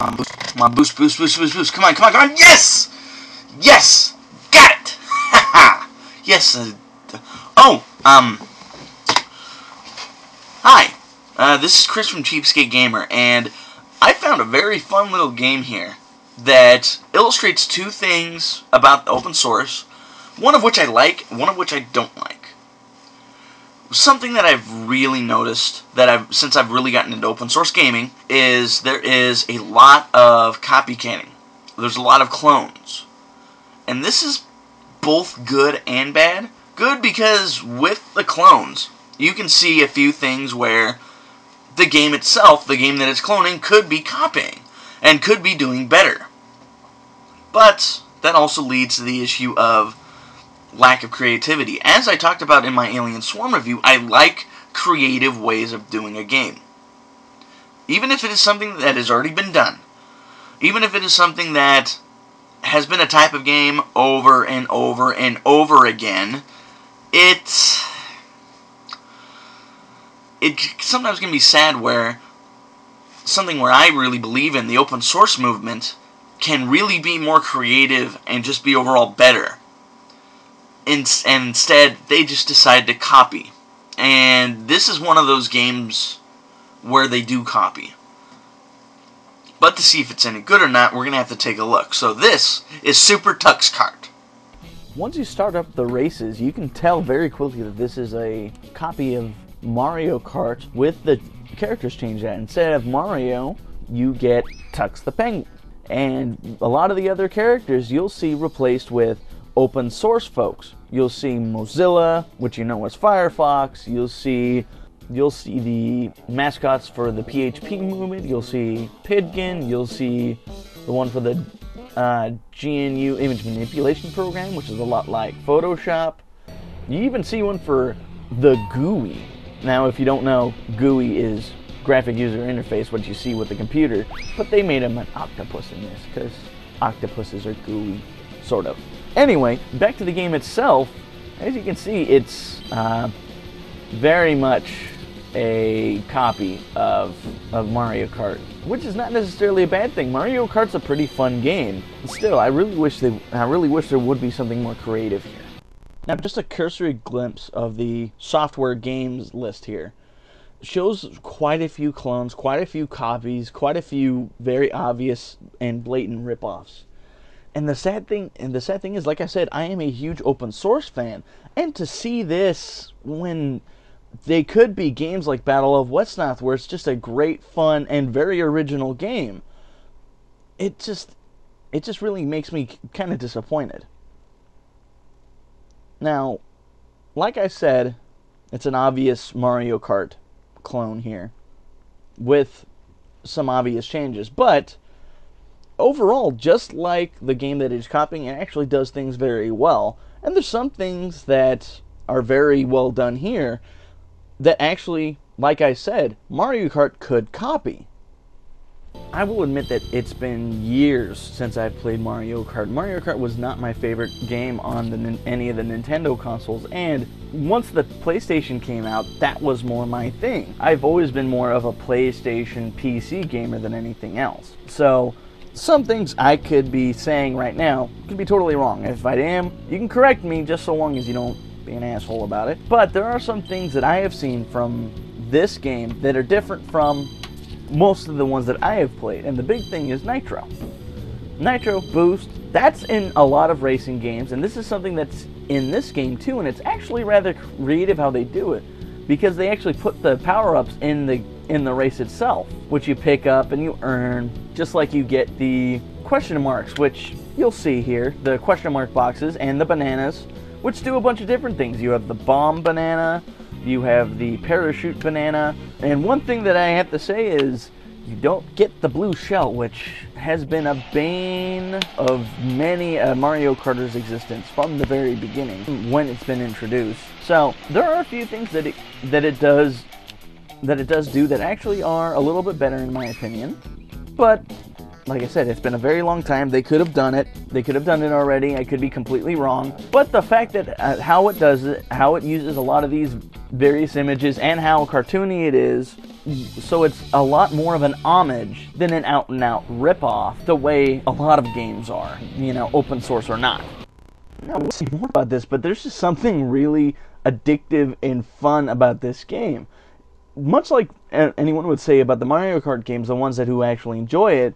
Come on, boost, boost, boost, boost, boost. Come on, come on, come on. Yes! Yes! Got it! Haha! Yes. Hi. This is Chris from Cheapskate Gamer, and I found a very fun little game here that illustrates two things about open source, one of which I like, one of which I don't like. Something that I've really noticed since I've really gotten into open source gaming is there is a lot of copycatting. There's a lot of clones. And this is both good and bad. Good because with the clones, you can see a few things where the game itself, the game that it's cloning, could be copying and could be doing better. But that also leads to the issue of lack of creativity. As I talked about in my Alien Swarm review, I like creative ways of doing a game. Even if it is something that has already been done. Even if it is something that has been a type of game over and over and over again, it sometimes can be sad where something where I really believe in, the open source movement, can really be more creative and just be overall better. And instead, they just decide to copy. And this is one of those games where they do copy. But to see if it's any good or not, we're going to have to take a look. So this is Super Tux Kart. Once you start up the races, you can tell very quickly that this is a copy of Mario Kart with the characters changed out. Instead of Mario, you get Tux the Penguin. And a lot of the other characters you'll see replaced with open source folks. You'll see Mozilla, which you know as Firefox. You'll see the mascots for the PHP movement. You'll see Pidgin. You'll see the one for the GNU image manipulation program, which is a lot like Photoshop. You even see one for the GUI. Now, if you don't know, GUI is graphic user interface, what you see with the computer, but they made him an octopus in this because octopuses are GUI, sort of. Anyway, back to the game itself. As you can see, it's very much a copy of Mario Kart, which is not necessarily a bad thing. Mario Kart's a pretty fun game. Still, I really wish there would be something more creative here. Now, just a cursory glimpse of the software games list here shows quite a few clones, quite a few copies, quite a few very obvious and blatant ripoffs. And the sad thing is, like I said, I am a huge open source fan, and to see this when they could be games like Battle of Westnoth, where it's just a great, fun, and very original game, it just really makes me kind of disappointed. Now, like I said, it's an obvious Mario Kart clone here, with some obvious changes, but overall, just like the game that it's copying, it actually does things very well. And there's some things that are very well done here that actually, like I said, Mario Kart could copy. I will admit that it's been years since I've played Mario Kart. Mario Kart was not my favorite game on any of the Nintendo consoles, and once the PlayStation came out, that was more my thing. I've always been more of a PlayStation PC gamer than anything else. So some things I could be saying right now could be totally wrong. If I am, you can correct me, just so long as you don't be an asshole about it. But there are some things that I have seen from this game that are different from most of the ones that I have played. And the big thing is Nitro. Nitro Boost, that's in a lot of racing games, and this is something that's in this game too, and it's actually rather creative how they do it, because they actually put the power-ups in the race itself, which you pick up and you earn, just like you get the question marks, which you'll see here, the question mark boxes, and the bananas, which do a bunch of different things. You have the bomb banana, you have the parachute banana, and one thing that I have to say is you don't get the blue shell, which has been a bane of many Mario Kart's existence from the very beginning when it's been introduced. So there are a few things that it does do that actually are a little bit better in my opinion. But like I said, it's been a very long time. They could have done it. They could have done it already. I could be completely wrong. But the fact that how it does it, how it uses a lot of these various images and how cartoony it is, so it's a lot more of an homage than an out-and-out rip-off, the way a lot of games are, you know, open source or not. Now, we'll see more about this, but there's just something really addictive and fun about this game. Much like anyone would say about the Mario Kart games, the ones who actually enjoy it,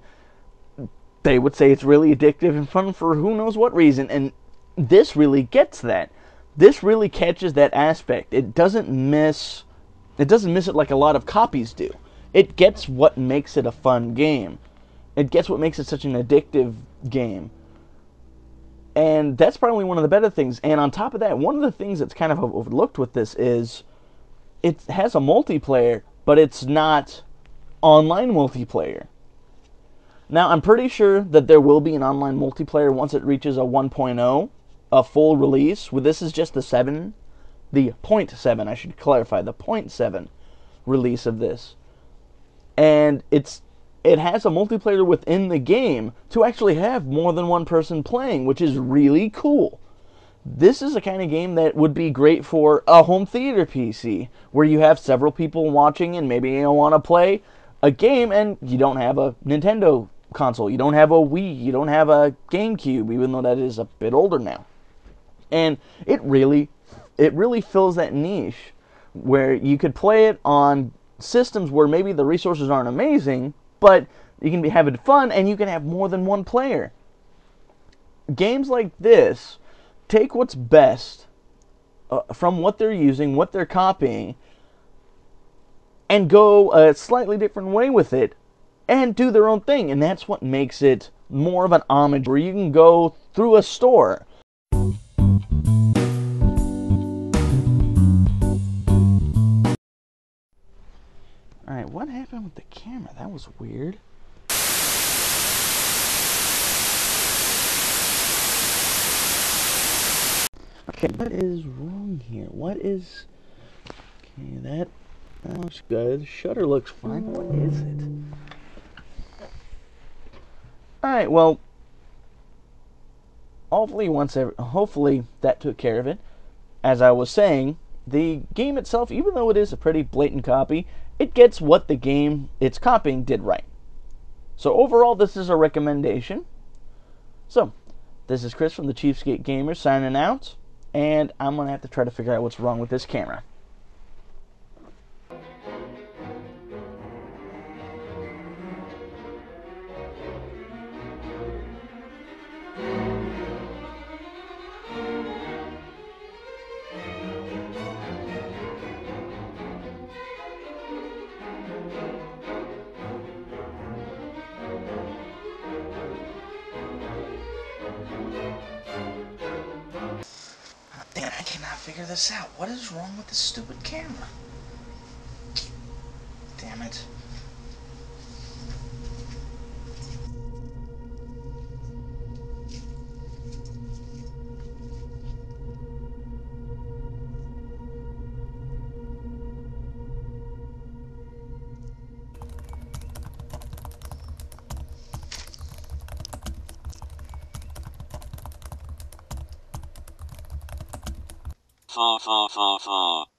they would say it's really addictive and fun for who knows what reason, and this really gets that. This really catches that aspect. It doesn't miss it like a lot of copies do. It gets what makes it a fun game. It gets what makes it such an addictive game. And that's probably one of the better things. And on top of that, one of the things that's kind of overlooked with this is it has a multiplayer, but it's not online multiplayer. Now, I'm pretty sure that there will be an online multiplayer once it reaches a 1.0, a full release. Well, this is just the 0.7, I should clarify, the 0.7 release of this. And it has a multiplayer within the game to actually have more than one person playing, which is really cool. This is a kind of game that would be great for a home theater PC, where you have several people watching and maybe you want to play a game and you don't have a Nintendo console, you don't have a Wii, you don't have a GameCube, even though that is a bit older now. And it really fills that niche where you could play it on systems where maybe the resources aren't amazing, but you can be having fun and you can have more than one player. Games like this take what's best from what they're using, what they're copying, and go a slightly different way with it and do their own thing. And that's what makes it more of an homage, where you can go through a store. Alright, what happened with the camera? That was weird. Okay, what is wrong here? What is... Okay, that looks good. Shutter looks fine. What is it? Alright, well, hopefully that took care of it. As I was saying, the game itself, even though it is a pretty blatant copy, it gets what the game it's copying did right. So overall, this is a recommendation. So, this is Chris from the Cheapskate Gamer signing out, and I'm going to have to try to figure out what's wrong with this camera. Man, I cannot figure this out. What is wrong with this stupid camera? Damn it. Ha ha ha ha.